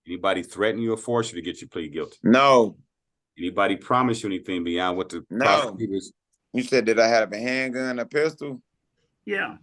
Anybody threaten you or force you to get you plead guilty? No. Anybody promise you anything beyond what the No. prosecutors? You said that I had a handgun, a pistol? Yeah.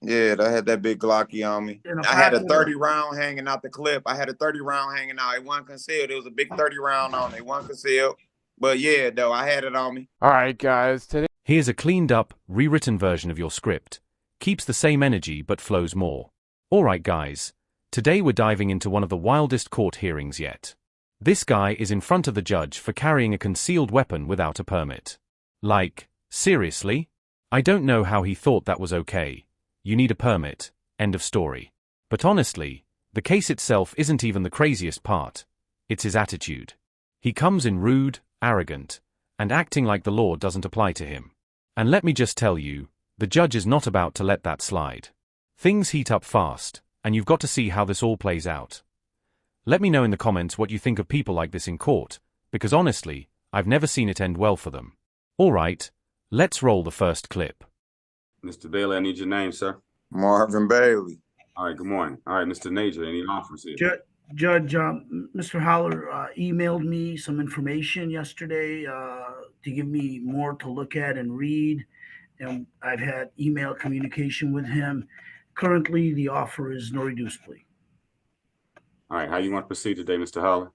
Yeah, I had that big Glocky on me. I had a 30 round hanging out the clip. I had a 30 round hanging out. It wasn't concealed. It was a big 30 round on it. It wasn't concealed. But yeah, though, I had it on me. All right, guys. Here's a cleaned up, rewritten version of your script. Keeps the same energy but flows more. All right, guys. Today we're diving into one of the wildest court hearings yet. This guy is in front of the judge for carrying a concealed weapon without a permit. Like, seriously? I don't know how he thought that was okay. You need a permit, end of story. But honestly, the case itself isn't even the craziest part. It's his attitude. He comes in rude, arrogant, and acting like the law doesn't apply to him. And let me just tell you, the judge is not about to let that slide. Things heat up fast, and you've got to see how this all plays out. Let me know in the comments what you think of people like this in court, because honestly, I've never seen it end well for them. All right, let's roll the first clip. Mr. Bailey, I need your name, sir. Marvin Bailey. All right, good morning. All right, Mr. Nager, any offers here? Judge, Mr. Holler emailed me some information yesterday to give me more to look at and read, and I've had email communication with him. Currently, the offer is no reduced plea. All right, how you want to proceed today, Mr. Holler?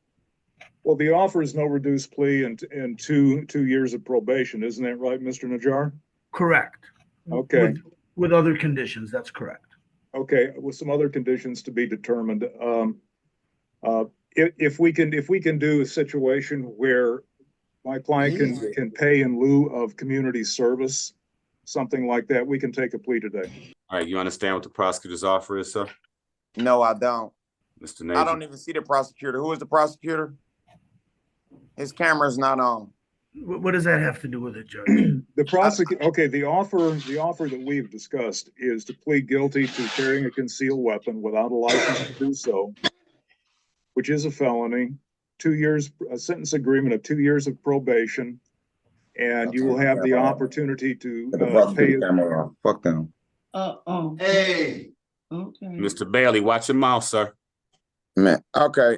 Well, the offer is no reduced plea and two years of probation. Isn't that right, Mr. Najjar? Correct. Okay. With other conditions, that's correct. Okay, with some other conditions to be determined. If we can do a situation where my client can pay in lieu of community service, something like that, we can take a plea today. All right, you understand what the prosecutor's offer is, sir? No, I don't. Mr. Nager. I don't even see the prosecutor. Who is the prosecutor? His camera's not on. What does that have to do with it, Judge? The offer that we've discussed is to plead guilty to carrying a concealed weapon without a license to do so, which is a felony. 2 years, a sentence agreement of 2 years of probation, and you will have the opportunity to pay. Fuck them. Hey. Okay. Mr. Bailey, watch your mouth, sir. Man, okay.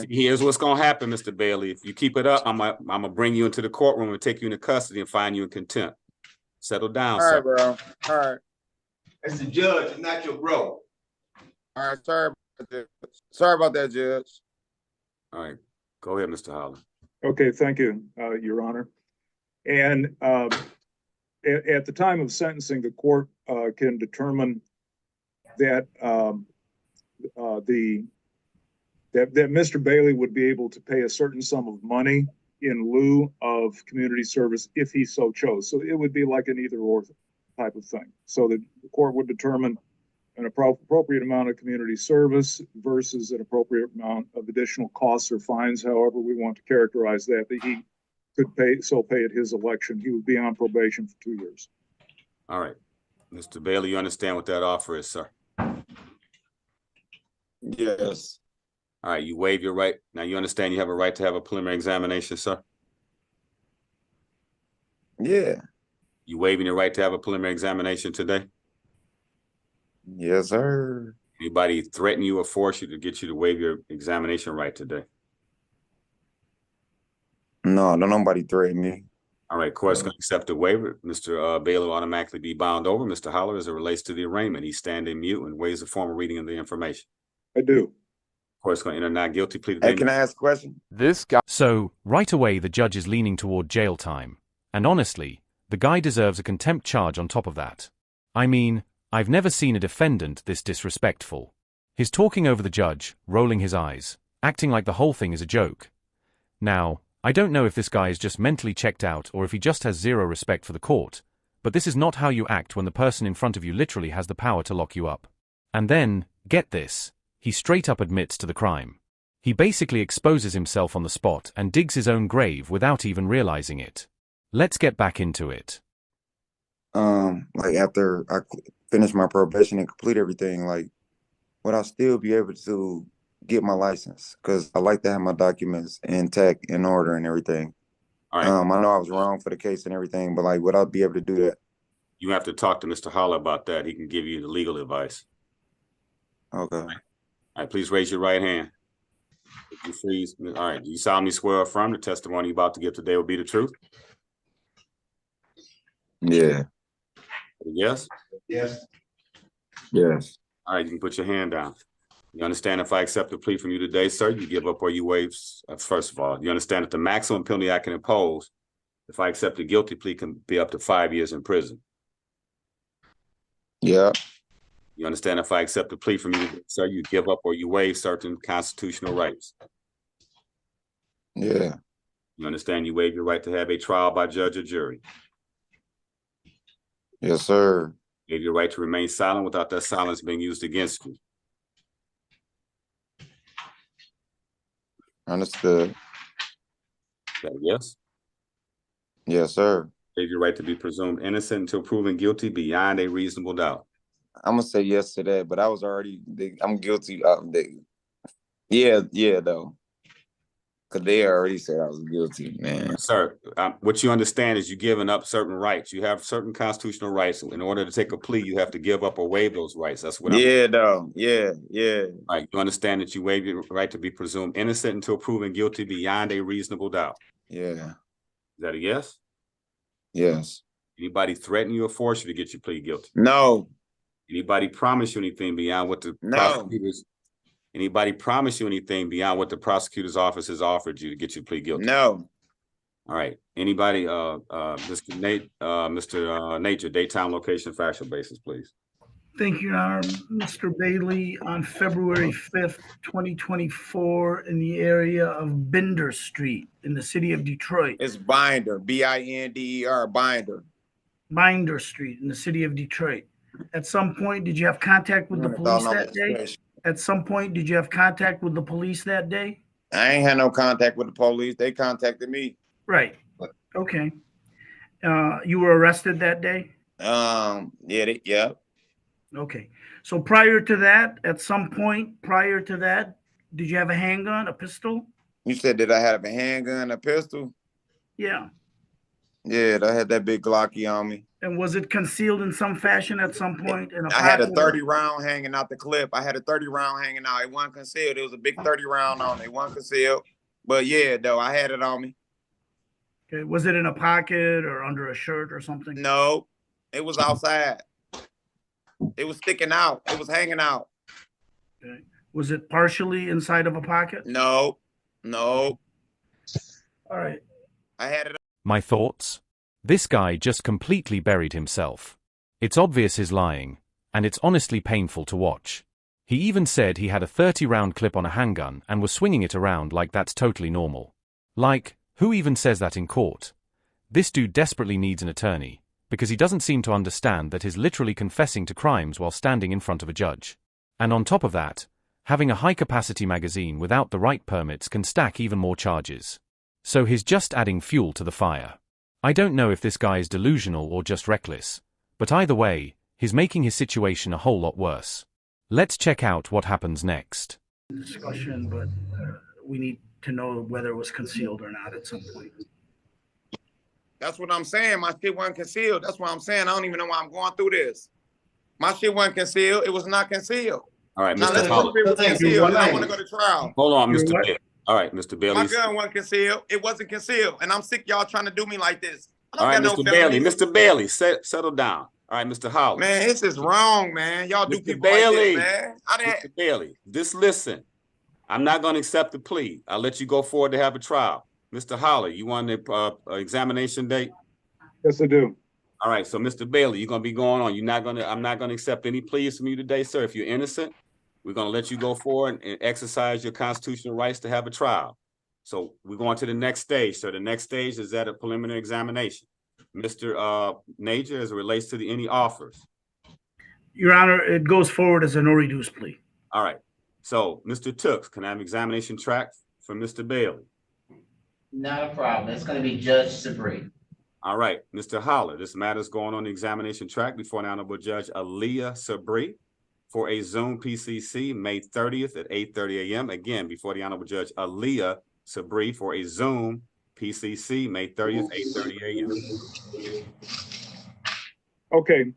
Here's what's gonna happen, Mr. Bailey. If you keep it up, I'm gonna bring you into the courtroom and take you into custody and find you in contempt. Settle down, All right, sir. bro. All right. It's the judge, not your bro. All right, sorry about that, Judge. All right, go ahead, Mr. Holler. Okay, thank you, Your Honor. And at the time of sentencing, the court can determine that that Mr. Bailey would be able to pay a certain sum of money in lieu of community service if he so chose. So it would be like an either-or type of thing. So the court would determine an appropriate amount of community service versus an appropriate amount of additional costs or fines, however we want to characterize that he could pay at his election. He would be on probation for 2 years. All right. Mr. Bailey, you understand what that offer is, sir? Yes. All right, you waive your right. Now you understand you have a right to have a preliminary examination, sir? Yeah. You waiving your right to have a preliminary examination today? Yes, sir. Anybody threaten you or force you to get you to waive your examination right today? No, don't nobody threaten me. All right, court's going to accept the waiver. Mr. Bailey will automatically be bound over. Mr. Holler, as it relates to the arraignment, he's standing mute and waives the formal reading of the information. I do. Court's going to enter not guilty plea today. Hey, can I ask a question? This guy. So, right away the judge is leaning toward jail time. And honestly, the guy deserves a contempt charge on top of that. I mean, I've never seen a defendant this disrespectful. He's talking over the judge, rolling his eyes, acting like the whole thing is a joke. Now, I don't know if this guy is just mentally checked out or if he just has zero respect for the court, but this is not how you act when the person in front of you literally has the power to lock you up. And then, get this, he straight up admits to the crime. He basically exposes himself on the spot and digs his own grave without even realizing it. Let's get back into it. Like after I finish my probation and complete everything, like, would I still be able to get my license? Because I like to have my documents intact, in order and everything. All right. I know I was wrong for the case and everything, but like, would I be able to do that? You have to talk to Mr. Holler about that. He can give you the legal advice. Okay. All right, please raise your right hand. You freeze. All right. Do you solemnly swear or affirm the testimony you're about to give today will be the truth? Yeah. Yes? Yes. Yes. All right, you can put your hand down. You understand if I accept the plea from you today, sir, you give up or you waive, first of all, you understand that the maximum penalty I can impose if I accept a guilty plea can be up to 5 years in prison. Yeah. You understand if I accept the plea from you, sir, you give up or you waive certain constitutional rights. Yeah. You understand you waive your right to have a trial by judge or jury. Yes, sir. You have your right to remain silent without that silence being used against you. Understood. Okay, yes? Yes, sir. You have your right to be presumed innocent until proven guilty beyond a reasonable doubt. I'm gonna say yes to that, but I was already. I'm guilty. Yeah, though, because they already said I was guilty, man. Sir, what you understand is you're giving up certain rights. You have certain constitutional rights. In order to take a plea, you have to give up or waive those rights. That's what Yeah, though. Yeah. All right, you understand that you waive your right to be presumed innocent until proven guilty beyond a reasonable doubt. Yeah. Is that a yes? Yes. Anybody threaten you or force you to get your plea guilty? No. Anybody promise you anything beyond what the No. prosecutors? Anybody promise you anything beyond what the prosecutor's office has offered you to get your plea guilty? No. All right. Anybody, Mr. Nature, date, time, location, factual basis, please. Thank you, Your Honor. Mr. Bailey, on February 5th, 2024, in the area of Binder Street in the city of Detroit. It's Binder. Binder. Binder. Binder Street in the city of Detroit. At some point, did you have contact with the police that day? At some point, did you have contact with the police that day? I ain't had no contact with the police. They contacted me. Right. Okay. You were arrested that day? Yeah. Okay. So prior to that, at some point prior to that, did you have a handgun, a pistol? You said, did I have a handgun, a pistol? Yeah. Yeah, I had that big Glocky on me. And was it concealed in some fashion at some point? I had a 30 round hanging out the clip. I had a 30 round hanging out. It wasn't concealed. It was a big 30 round on it. It wasn't concealed. But yeah, though, I had it on me. Okay. Was it in a pocket or under a shirt or something? No, it was outside. It was sticking out. It was hanging out. Okay. Was it partially inside of a pocket? No. All right. I had it. My thoughts? This guy just completely buried himself. It's obvious he's lying, and it's honestly painful to watch. He even said he had a 30-round clip on a handgun and was swinging it around like that's totally normal. Like, who even says that in court? This dude desperately needs an attorney, because he doesn't seem to understand that he's literally confessing to crimes while standing in front of a judge. And on top of that, having a high-capacity magazine without the right permits can stack even more charges. So he's just adding fuel to the fire. I don't know if this guy is delusional or just reckless, but either way, he's making his situation a whole lot worse. Let's check out what happens next. Discussion, but we need to know whether it was concealed or not at some point. That's what I'm saying. My shit wasn't concealed. That's what I'm saying. I don't even know why I'm going through this. My shit wasn't concealed. It was not concealed. All right, Now Mr. let's Holler. it was concealed. I want to go to trial. Hold on, You're Mr. what? Bailey. All right, Mr. Bailey. My gun wasn't concealed. It wasn't concealed. And I'm sick y'all trying to do me like this. All right, got Mr. no Bailey. felonies. Mr. Bailey, settle down. All right, Mr. Holler. Man, this is wrong, man. Y'all do Mr. people Bailey. like this, man. Mr. Bailey, just listen. I'm not going to accept the plea. I'll let you go forward to have a trial. Mr. Holler, you want the examination date? Yes, I do. All right, so Mr. Bailey, you're going to be going on. I'm not going to accept any pleas from you today, sir. If you're innocent, we're going to let you go forward and exercise your constitutional rights to have a trial. So we're going to the next stage. So the next stage is at a preliminary examination. Mr. Nager, as it relates to any offers. Your Honor, it goes forward as a no reduce plea. All right. So, Mr. Tooks, can I have examination track for Mr. Bailey? Not a problem. It's going to be Judge Sabri. All right. Mr. Holler, this matter is going on the examination track before the Honorable Judge Aaliyah Sabri for a Zoom PCC May 30th at 8:30 a.m. Again, before the Honorable Judge Aaliyah Sabri for a Zoom PCC May 30th, 8:30 a.m. Okay.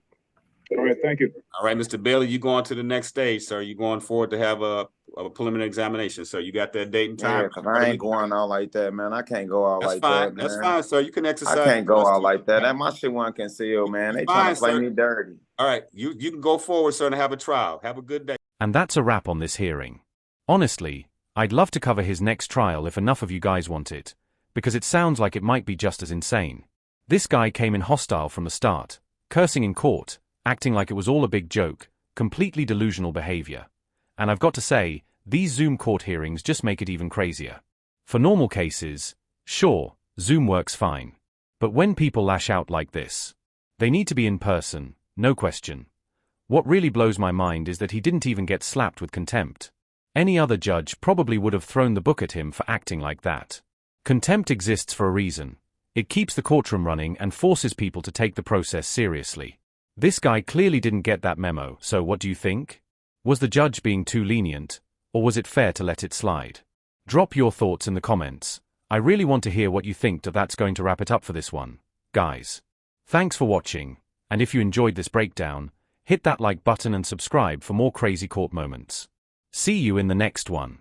All right. Thank you. All right, Mr. Bailey, you going to the next stage, sir. You going forward to have a a preliminary examination, sir. You got that date and Yeah, time? because I ain't going out like that, man. I can't go out That's like fine. that, That's man. fine, sir. You can I exercise. can't go out like that. That my shit wasn't concealed, man. They trying Fine, to play sir. me dirty. All right, you can go forward, sir, and have a trial. Have a good day. And that's a wrap on this hearing. Honestly, I'd love to cover his next trial if enough of you guys want it, because it sounds like it might be just as insane. This guy came in hostile from the start, cursing in court, acting like it was all a big joke, completely delusional behavior. And I've got to say, these Zoom court hearings just make it even crazier. For normal cases, sure, Zoom works fine. But when people lash out like this, they need to be in person, no question. What really blows my mind is that he didn't even get slapped with contempt. Any other judge probably would have thrown the book at him for acting like that. Contempt exists for a reason. It keeps the courtroom running and forces people to take the process seriously. This guy clearly didn't get that memo, so what do you think? Was the judge being too lenient, or was it fair to let it slide? Drop your thoughts in the comments. I really want to hear what you think. That's going to wrap it up for this one, guys. Thanks for watching, and if you enjoyed this breakdown, hit that like button and subscribe for more crazy court moments. See you in the next one.